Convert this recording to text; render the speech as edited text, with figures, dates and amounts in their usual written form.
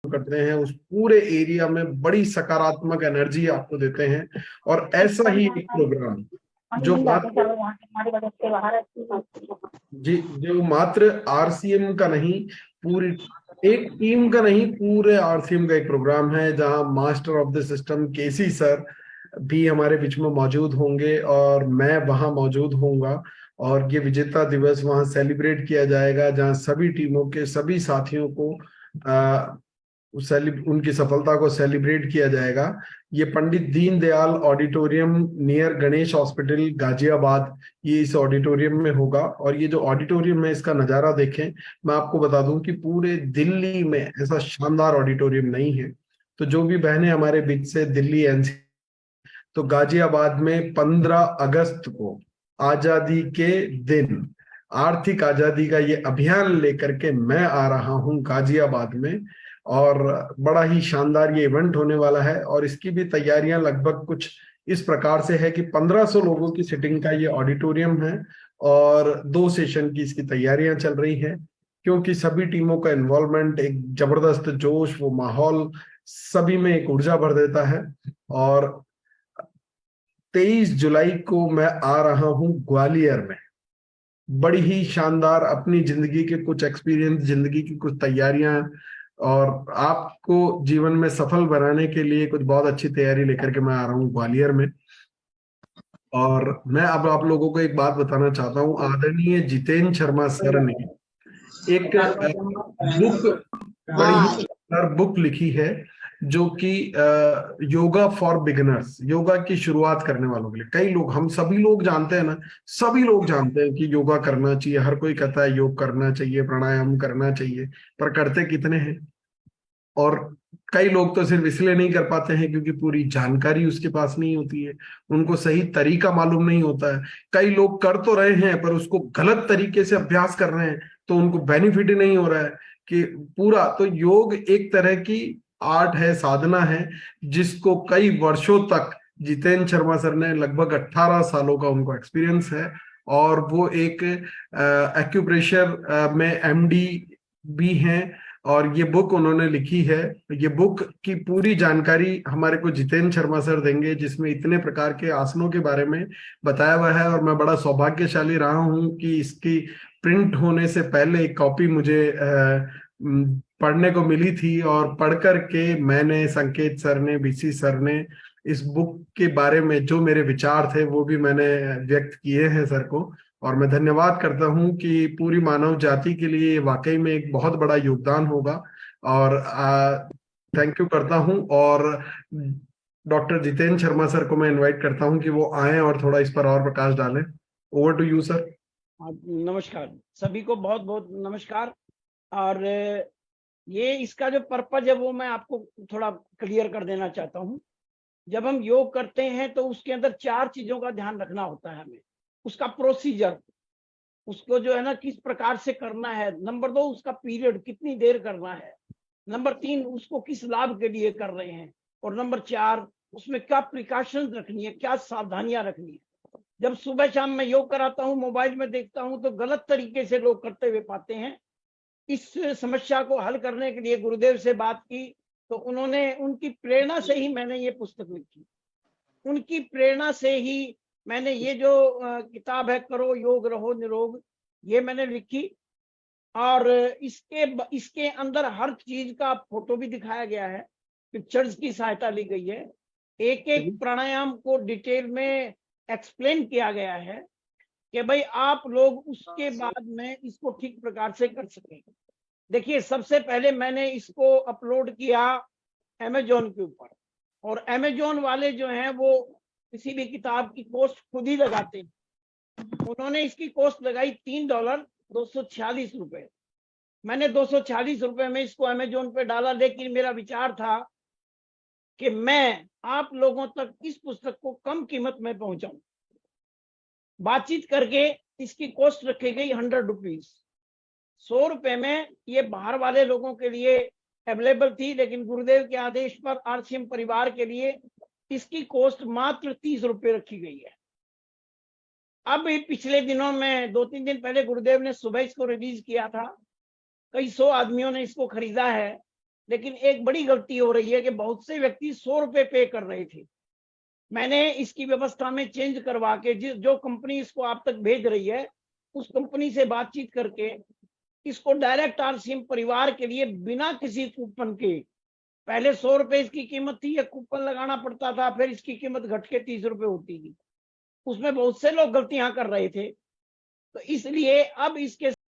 करते हैं उस पूरे एरिया में बड़ी सकारात्मक एनर्जी आपको देते हैं। और ऐसा ही एक प्रोग्राम जो मात्र जी जो मात्र आरसीएम का नहीं, पूरी एक टीम का नहीं, पूरे आरसीएम का एक प्रोग्राम है जहां master of the system KC sir भी हमारे बीच में मौजूद होंगे और मैं वहां मौजूद होऊंगा। और ये विजेता दिवस वहां सेलिब्रेट किया जाएगा जहां सभी टीमों के सभी साथियों को उनकी सफलता को सेलिब्रेट किया जाएगा। ये Pandit Deendayal auditorium near Ganesh hospital Ghaziabad, ये इस ऑडिटोरियम में होगा। और ये जो ऑडिटोरियम है इसका नजारा देखें, मैं आपको बता दूं कि पूरे दिल्ली में ऐसा शानदार ऑडिटोरियम नहीं है। तो जो भी बहनें हमारे बीच से दिल्ली एनसी, तो गाजियाबाद में 15 अगस्त को आजादी के दिन आर्थिक आजादी का ये अभियान लेकर के मैं आ रहा हूं गाजियाबाद में। और बड़ा ही शानदार ये इवेंट होने वाला है और इसकी भी तैयारियां लगभग कुछ इस प्रकार से है कि 1500 लोगों की सिटिंग का ये ऑडिटोरियम है और 2 सेशन की इसकी तैयारियां चल रही हैं। क्योंकि सभी टीमों का इन्वॉल्वमेंट, एक जबरदस्त जोश, वो माहौल सभी में एक ऊर्जा भर देता है। और 23 जुलाई को मैं आ रहा हूं ग्वालियर में, बड़ी ही शानदार अपनी जिंदगी के कुछ एक्सपीरियंस, जिंदगी की कुछ तैयारियां और आपको जीवन में सफल बनाने के लिए कुछ बहुत अच्छी तैयारी लेकर के मैं आ रहा हूँ ग्वालियर में। और मैं अब आप लोगों को एक बात बताना चाहता हूँ, आदरणीय जितेंद्र शर्मा सर ने एक बुक, बड़ी ही शानदार बुक लिखी है जो कि योगा फॉर बिगिनर्स, योगा की शुरुआत करने वालों के लिए। कई लोग, हम सभी लोग जानते हैं ना, सभी लोग जानते हैं कि योगा करना चाहिए, हर कोई कहता है योग करना चाहिए, प्राणायाम करना चाहिए, पर करते कितने हैं? और कई लोग तो सिर्फ इसलिए नहीं कर पाते हैं क्योंकि पूरी जानकारी उसके पास नहीं होती है, उनको सही तरीका मालूम नहीं होता है। कई लोग कर तो रहे हैं पर उसको गलत तरीके से अभ्यास कर रहे हैं तो उनको बेनिफिट ही नहीं हो रहा है कि पूरा। तो योग एक तरह की आर्ट है, साधना है, जिसको कई वर्षों तक जितेंद्र शर्मा सर ने, लगभग 18 सालों का उनको एक्सपीरियंस है। और वो एक एक्यूप्रेशर में एमडी भी हैं। और ये बुक उन्होंने लिखी है। ये बुक की पूरी जानकारी हमारे को जितेंद्र शर्मा सर देंगे, जिसमें इतने प्रकार के आसनों के बारे में बताया हुआ है। और मैं बड़ा सौभाग्यशाली रहा हूं कि इसकी प्रिंट होने से पहले एक कॉपी मुझे पढ़ने को मिली थी और पढ़ कर के मैंने, संकेत सर ने, बीसी सर ने इस बुक के बारे में जो मेरे विचार थे वो भी मैंने व्यक्त किए हैं सर को। और मैं धन्यवाद करता हूं कि पूरी मानव जाति के लिए ये वाकई में एक बहुत बड़ा योगदान होगा। और थैंक यू करता हूं। और डॉक्टर जितेंद्र शर्मा सर को मैं इनवाइट करता हूं कि वो आए और थोड़ा इस पर और प्रकाश डालें। Over to you sir. नमस्कार सभी को, बहुत बहुत नमस्कार। और ये इसका जो पर्पज है वो मैं आपको थोड़ा क्लियर कर देना चाहता हूँ। जब हम योग करते हैं तो उसके अंदर 4 चीजों का ध्यान रखना होता है हमें। उसका प्रोसीजर, उसको जो है ना किस प्रकार से करना है। नंबर 2, उसका पीरियड, कितनी देर करना है। नंबर 3, उसको किस लाभ के लिए कर रहे हैं। और नंबर 4, उसमें क्या प्रिकॉशंस रखनी है, क्या सावधानियां रखनी है। जब सुबह शाम मैं योग कराता हूँ, मोबाइल में देखता हूँ तो गलत तरीके से लोग करते हुए पाते हैं। इस समस्या को हल करने के लिए गुरुदेव से बात की तो उन्होंने, उनकी प्रेरणा से ही मैंने ये पुस्तक लिखी। उनकी प्रेरणा से ही मैंने ये जो किताब है करो योग रहो निरोग, ये मैंने लिखी। और इसके अंदर हर चीज का फोटो भी दिखाया गया है, पिक्चर्स की सहायता ली गई है, एक एक प्राणायाम को डिटेल में एक्सप्लेन किया गया है कि भाई आप लोग उसके बाद में इसको ठीक प्रकार से कर सकें। देखिए, सबसे पहले मैंने इसको अपलोड किया अमेजोन के ऊपर, और अमेजोन वाले जो हैं वो किसी भी किताब की कॉस्ट खुद ही लगाते हैं। उन्होंने इसकी कॉस्ट लगाई $3 246। मैंने 246 रुपए में इसको अमेजोन पे डाला, लेकिन मेरा विचार था कि मैं आप लोगों तक इस पुस्तक को कम कीमत में पहुंचाऊं। बातचीत करके इसकी कॉस्ट रखी गई 100 रुपीज। 100 रुपए में ये बाहर वाले लोगों के लिए अवेलेबल थी, लेकिन गुरुदेव के आदेश पर आरसीएम परिवार के लिए इसकी कॉस्ट मात्र 30 रुपए रखी गई है। अब पिछले दिनों में 2-3 दिन पहले गुरुदेव ने सुबह इसको रिलीज किया था। कई 100 आदमियों ने इसको खरीदा है। लेकिन एक बड़ी गलती हो रही है कि बहुत से व्यक्ति 100 रुपए पे कर रहे थे। मैंने इसकी व्यवस्था में चेंज करवा के जो कंपनी इसको आप तक भेज रही है उस कंपनी से बातचीत करके इसको डायरेक्ट आरसीएम परिवार के लिए बिना किसी कूपन के, पहले 100 रुपए इसकी कीमत थी, एक कूपन लगाना पड़ता था, फिर इसकी कीमत घट के 30 रुपए होती थी। उसमें बहुत से लोग गलतियां कर रहे थे, तो इसलिए अब इसके